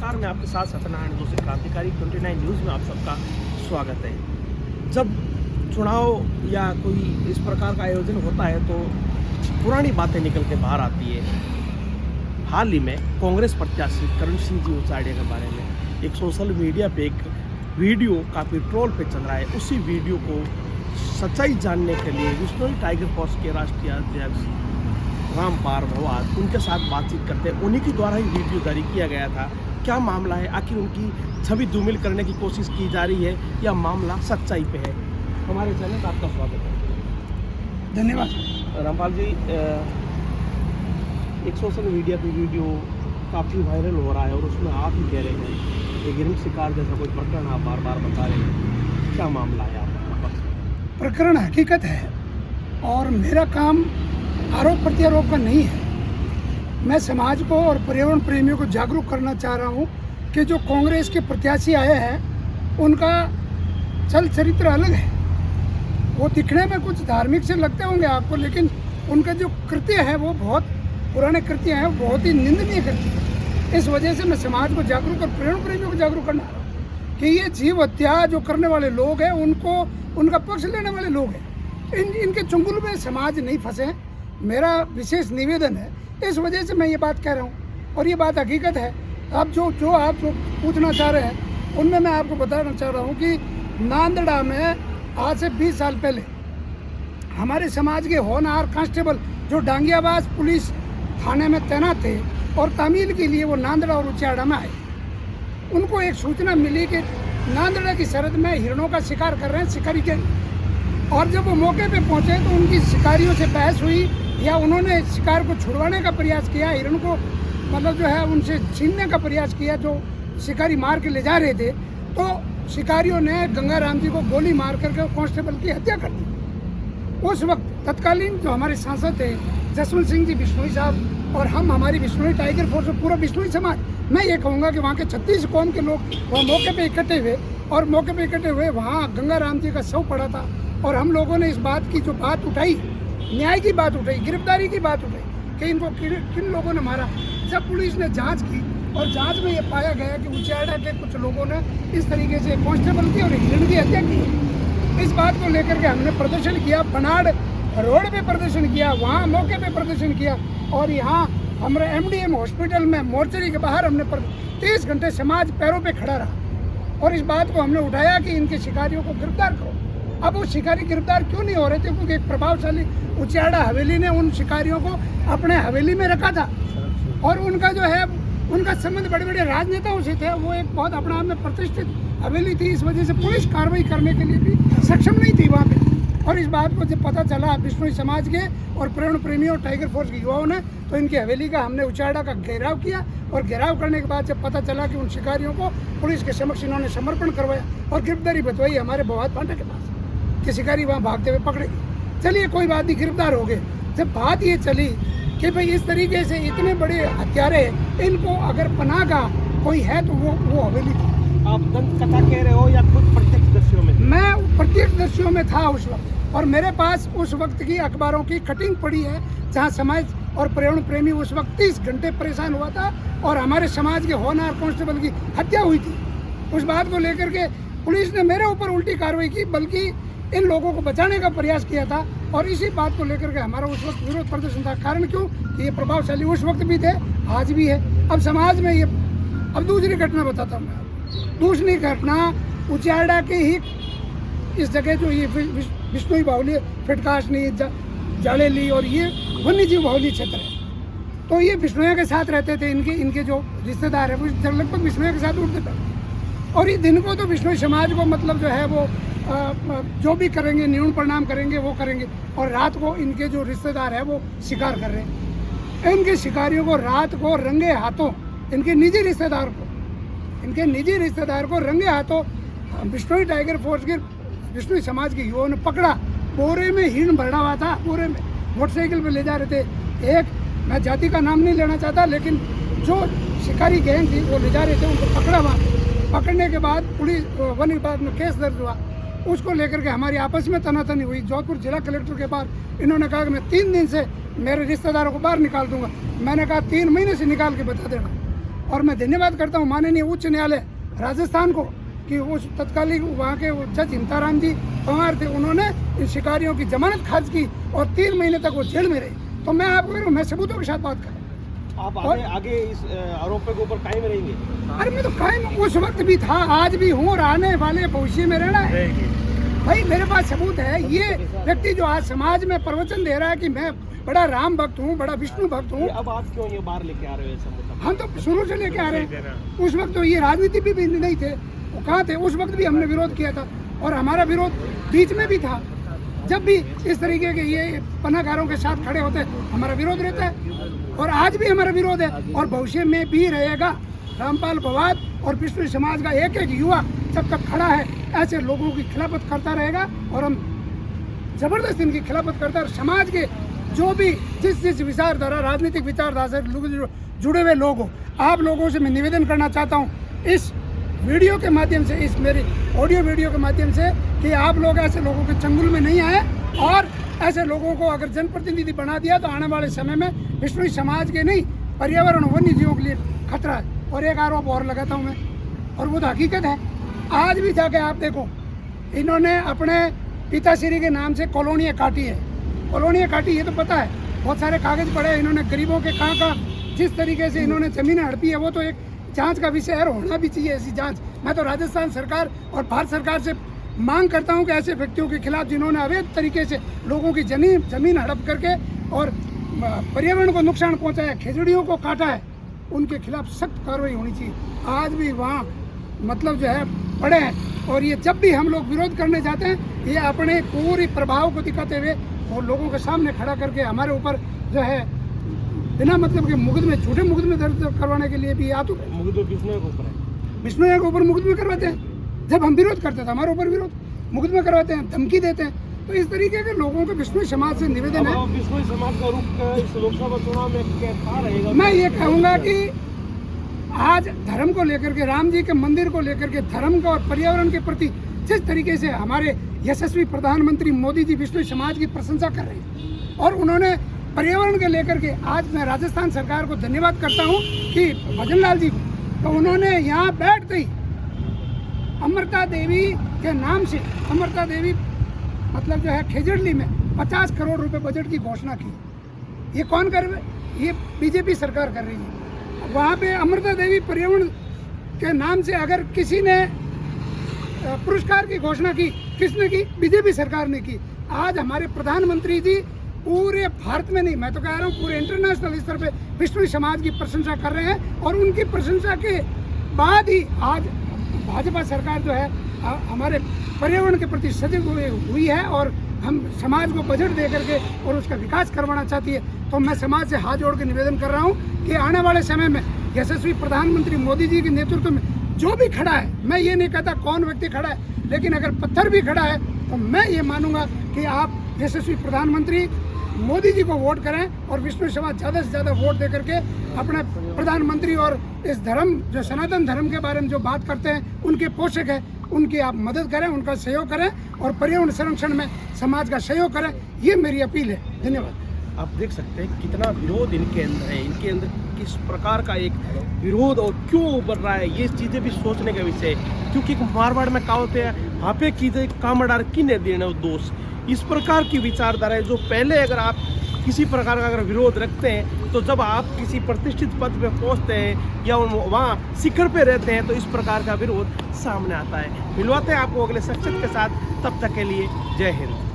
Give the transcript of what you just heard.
नमस्कार, मैं आपके साथ सत्यनारायण जोशी, क्रांतिकारी 29 न्यूज़ में आप सबका स्वागत है। जब चुनाव या कोई इस प्रकार का आयोजन होता है तो पुरानी बातें निकल के बाहर आती है। हाल ही में कांग्रेस प्रत्याशी करण सिंह जी उचाड़े के बारे में एक सोशल मीडिया पे एक वीडियो काफ़ी ट्रोल पे चल रहा है। उसी वीडियो को सच्चाई जानने के लिए विश्नोई टाइगर फोर्स के राष्ट्रीय अध्यक्ष रामपाल भवाद उनके साथ बातचीत करते हैं। उन्हीं के द्वारा ही वीडियो जारी किया गया था। क्या मामला है, आखिर उनकी छवि धूमिल करने की कोशिश की जा रही है या मामला सच्चाई पे है? हमारे चैनल का आपका स्वागत है। धन्यवाद। रामपाल जी, एक सोशल मीडिया पे वीडियो काफ़ी वायरल हो रहा है और उसमें आप ही कह रहे हैं कि गिरफ्त शिकार जैसा कोई प्रकरण आप बार बार बता रहे हैं। क्या मामला है आपका? प्रकरण हकीकत है और मेरा काम आरोप प्रत्यारोप का नहीं है। मैं समाज को और पर्यावरण प्रेमियों को जागरूक करना चाह रहा हूँ कि जो कांग्रेस के प्रत्याशी आए हैं उनका चल चरित्र अलग है। वो दिखने में कुछ धार्मिक से लगते होंगे आपको, लेकिन उनका जो कृत्य है वो बहुत पुराने कृत्य हैं, बहुत ही निंदनीय कृत्य है। इस वजह से मैं समाज को जागरूक और पर्यावरण प्रेमियों को जागरूक करना चाह रहा हूँ कि ये जीव हत्या जो करने वाले लोग हैं उनको उनका पक्ष लेने वाले लोग हैं, इनके चुंगल में समाज नहीं फंसे। मेरा विशेष निवेदन है, इस वजह से मैं ये बात कह रहा हूँ और ये बात हकीकत है। अब जो आप पूछना चाह रहे हैं उनमें मैं आपको बताना चाह रहा हूँ कि नांदड़ा में आज से 20 साल पहले हमारे समाज के होनहार कांस्टेबल जो डांगियाबाज पुलिस थाने में तैनात थे और तामील के लिए वो नांदड़ा और उचाड़ा में आए, उनको एक सूचना मिली कि नांदड़ा की सरहद में हिरणों का शिकार कर रहे हैं शिकारी के। और जब वो मौके पे पहुंचे तो उनकी शिकारियों से बहस हुई या उन्होंने शिकार को छुड़वाने का प्रयास किया, हिरण को मतलब जो है उनसे छीनने का प्रयास किया जो शिकारी मार के ले जा रहे थे। तो शिकारियों ने गंगाराम जी को गोली मार करके कांस्टेबल की हत्या कर दी। उस वक्त तत्कालीन जो हमारे सांसद थे जसवंत सिंह जी बिश्नोई साहब और हमारी विश्नोई टाइगर फोर्स और पूरा बिश्नोई समाज, मैं ये कहूँगा कि वहाँ के 36 कौम के लोग वहाँ मौके पे इकट्ठे हुए और मौके पे इकट्ठे हुए वहाँ गंगाराम जी का शव पड़ा था और हम लोगों ने इस बात की जो बात उठाई, न्याय की बात उठाई, गिरफ्तारी की बात उठाई कि इनको किन लोगों ने मारा। जब पुलिस ने जांच की और जांच में ये पाया गया कि उचाड़ा के कुछ लोगों ने इस तरीके से कांस्टेबल की और हिरण की हत्या की। इस बात को लेकर के हमने प्रदर्शन किया, बनाड़ रोड पे प्रदर्शन किया, वहाँ मौके पे प्रदर्शन किया और यहाँ हमारे MDM हॉस्पिटल में मोर्चरी के बाहर हमने 30 घंटे समाज पैरों पे खड़ा रहा और इस बात को हमने उठाया कि इनके शिकारियों को गिरफ्तार करो। अब वो शिकारी गिरफ्तार क्यों नहीं हो रहे थे? क्योंकि एक प्रभावशाली उचाड़ा हवेली ने उन शिकारियों को अपने हवेली में रखा था और उनका जो है उनका संबंध बड़े बड़े राजनेताओं से थे। वो एक बहुत अपने आप में प्रतिष्ठित हवेली थी, इस वजह से पुलिस कार्रवाई करने के लिए भी सक्षम नहीं थी वहाँ पे। और इस बात को जब पता चला बिश्नोई समाज के और पर्यावरण प्रेमियों और टाइगर फोर्स के युवाओं ने, तो इनकी हवेली का हमने उचाड़ा का घेराव किया और घेराव करने के बाद जब पता चला कि उन शिकारियों को पुलिस के समक्ष इन्होंने समर्पण करवाया और गिरफ्तारी बतवाई हमारे भवाद फांटा के पास कि शिकारी वहाँ भागते हुए पकड़े गए। चलिए कोई बात नहीं, गिरफ्तार हो गए। जब बात ये चली कि भाई इस तरीके से इतने बड़े हत्यारे, इनको अगर पनाह का कोई है तो वो हवेली थी। आप दंत कथा कह रहे हो या खुद प्रत्यक्षदर्शियों में? मैं प्रत्यक्षदर्शियों में था उस वक्त और मेरे पास उस वक्त की अखबारों की कटिंग पड़ी है जहाँ समाज और पर्यावरण प्रेमी उस वक्त 30 घंटे परेशान हुआ था और हमारे समाज के होनहार कांस्टेबल की हत्या हुई थी। उस बात को लेकर के पुलिस ने मेरे ऊपर उल्टी कार्रवाई की, बल्कि इन लोगों को बचाने का प्रयास किया था और इसी बात को लेकर के हमारा उस वक्त विरोध प्रदर्शन था। कारण क्यों कि ये प्रभावशाली उस वक्त भी थे, आज भी है। अब समाज में ये, अब दूसरी घटना बताता हूँ मैं। दूसरी घटना उचाड़ा के ही इस जगह जो ये बिश्नोई बाहुली, फिटकाशनी, जाड़ेली और ये वन्यजीव बाहुली क्षेत्र है, तो ये बिश्नोइयों के साथ रहते थे। इनके जो रिश्तेदार है वो लगभग बिश्नोइयों के साथ उठते बैठते और ये दिन को तो बिश्नोई समाज को मतलब जो है वो जो भी करेंगे न्यून परिणाम करेंगे वो करेंगे और रात को इनके जो रिश्तेदार है वो शिकार कर रहे हैं। इनके शिकारियों को रात को रंगे हाथों इनके निजी रिश्तेदार को रंगे हाथों बिश्नोई टाइगर फोर्स के बिश्नोई समाज के युवाओं ने पकड़ा। बोरे में हिरण भरा हुआ था, बोरे में मोटरसाइकिल पे ले जा रहे थे। एक, मैं जाति का नाम नहीं लेना चाहता, लेकिन जो शिकारी गैंग थी वो ले जा रहे थे, उनको पकड़ा वहाँ। पकड़ने के बाद पुलिस वन विभाग में केस दर्ज हुआ, उसको लेकर के हमारी आपस में तनातनी हुई। जोधपुर जिला कलेक्टर के पास इन्होंने कहा कि मैं 3 दिन से मेरे रिश्तेदारों को बाहर निकाल दूंगा। मैंने कहा 3 महीने से निकाल के बता देना। और मैं धन्यवाद करता हूँ माननीय उच्च न्यायालय राजस्थान को कि उस तत्कालीन वहाँ के जज हिमताराम जी पंवार थे, उन्होंने इन शिकारियों की जमानत खारिज की और 3 महीने तक वो जेल में रहे। तो मैं आपको कह रहा हूँ, मैं सबूतों के साथ बात कर रहा हूँ। आप आगे इस आरोप के ऊपर कायम रहेंगे? अरे मैं तो कायम उस वक्त भी था, आज भी हूँ और आने वाले भविष्य में रहना है भाई। मेरे पास सबूत है। ये व्यक्ति जो आज समाज में प्रवचन दे रहा है कि मैं बड़ा राम भक्त हूँ, बड़ा विष्णु भक्त हूँ, अब आप क्यों ये बाहर लेके आ रहे हो? हम तो शुरू से लेके आ रहे हैं। उस वक्त तो ये राजनीति भी नहीं थे, वो कहाँ थे? उस वक्त भी हमने विरोध किया था और हमारा विरोध बीच में भी था। जब भी इस तरीके के ये पनाहगारों के साथ खड़े होते हमारा विरोध रहता है और आज भी हमारा विरोध है और भविष्य में भी रहेगा। रामपाल पवार और विष्णु समाज का एक एक युवा जब तक खड़ा है ऐसे लोगों की खिलाफत करता रहेगा और हम जबरदस्त इनकी खिलाफत करता है। समाज के जो भी जिस विचारधारा, राजनीतिक विचारधारा से जुड़े हुए लोग हो, आप लोगों से मैं निवेदन करना चाहता हूँ इस वीडियो के माध्यम से, इस मेरी ऑडियो वीडियो के माध्यम से, कि आप लोग ऐसे लोगों के चंगुल में नहीं आए और ऐसे लोगों को अगर जनप्रतिनिधि बना दिया तो आने वाले समय में विष्णु समाज के नहीं, पर्यावरण वन्य जीवों के लिए खतरा है। और एक आरोप और लगाता हूँ मैं, और वो तो हकीकत है। आज भी जाके आप देखो, इन्होंने अपने पिताश्री के नाम से कॉलोनियाँ काटी है। कॉलोनियाँ काटी, ये तो पता है, बहुत सारे कागज पड़े, इन्होंने गरीबों के कहाँ जिस तरीके से इन्होंने ज़मीनें हड़पी है, वो तो एक जांच का विषय है, होना भी चाहिए ऐसी जांच। मैं तो राजस्थान सरकार और भारत सरकार से मांग करता हूं कि ऐसे व्यक्तियों के खिलाफ जिन्होंने अवैध तरीके से लोगों की जमीन हड़प करके और पर्यावरण को नुकसान पहुंचाया, खेजड़ियों को काटा है, उनके खिलाफ सख्त कार्रवाई होनी चाहिए। आज भी वहाँ मतलब जो है पड़े हैं और ये जब भी हम लोग विरोध करने जाते हैं, ये अपने पूरी प्रभाव को दिखाते हुए और लोगों के सामने खड़ा करके हमारे ऊपर जो है बिना मतलब के मुकदमे, झूठे मुकदमे दर्ज करवाने के लिए भी आतुर है। मुकदमे किसने के ऊपर है? विष्णु के ऊपर मुकदमे करवाते हैं। जब हम विरोध करते थे हमारे ऊपर विरोध मुकदमे करवाते हैं, धमकी देते हैं। तो इस तरीके के लोगों को विष्णु समाज से निवेदन है, विष्णु समाज का रुख इस लोकसभा चुनाव में क्या रहेगा? मैं ये कहूँगा कि आज धर्म को लेकर के, राम जी के मंदिर को लेकर के, धर्म का और पर्यावरण के प्रति जिस तरीके से हमारे यशस्वी प्रधानमंत्री मोदी जी विष्णु समाज की प्रशंसा कर रहे हैं और उन्होंने पर्यावरण के लेकर के, आज मैं राजस्थान सरकार को धन्यवाद करता हूं कि भजनलाल जी को, तो उन्होंने यहाँ बैठते ही अमृता देवी के नाम से, अमृता देवी मतलब जो है खेजड़ली में 50 करोड़ रुपए बजट की घोषणा की। ये कौन कर रहा है? ये बीजेपी सरकार कर रही है। वहाँ पे अमृता देवी पर्यावरण के नाम से अगर किसी ने पुरस्कार की घोषणा की, किसने की? बीजेपी सरकार ने की। आज हमारे प्रधानमंत्री जी पूरे भारत में नहीं, मैं तो कह रहा हूँ पूरे इंटरनेशनल स्तर पे विष्णु समाज की प्रशंसा कर रहे हैं और उनकी प्रशंसा के बाद ही आज भाजपा सरकार जो है हमारे पर्यावरण के प्रति सजग हुई है और हम समाज को बजट दे करके और उसका विकास करवाना चाहती है। तो मैं समाज से हाथ जोड़ के निवेदन कर रहा हूँ कि आने वाले समय में यशस्वी प्रधानमंत्री मोदी जी के नेतृत्व में जो भी खड़ा है, मैं ये नहीं कहता कौन व्यक्ति खड़ा है, लेकिन अगर पत्थर भी खड़ा है तो मैं ये मानूंगा कि आप यशस्वी प्रधानमंत्री मोदी जी को वोट करें और विष्णु समाज ज़्यादा से ज़्यादा वोट दे करके अपने प्रधानमंत्री और इस धर्म जो सनातन धर्म के बारे में जो बात करते हैं, उनके पोषक हैं, उनकी आप मदद करें, उनका सहयोग करें और पर्यावरण संरक्षण में समाज का सहयोग करें। ये मेरी अपील है। धन्यवाद। आप देख सकते हैं कितना विरोध इनके अंदर है, इनके अंदर किस प्रकार का एक विरोध और क्यों उभर रहा है, ये चीज़ें भी सोचने का विषय है। क्योंकि मारवाड़ में कहा होते हैं हापे चीज़ें कामडार किने देने दोष, इस प्रकार की विचारधारा है जो पहले अगर आप किसी प्रकार का अगर विरोध रखते हैं तो जब आप किसी प्रतिष्ठित पद पे पहुंचते हैं या वहाँ शिखर पे रहते हैं तो इस प्रकार का विरोध सामने आता है। मिलवाते हैं आपको अगले शख्सियत के साथ, तब तक के लिए जय हिंद।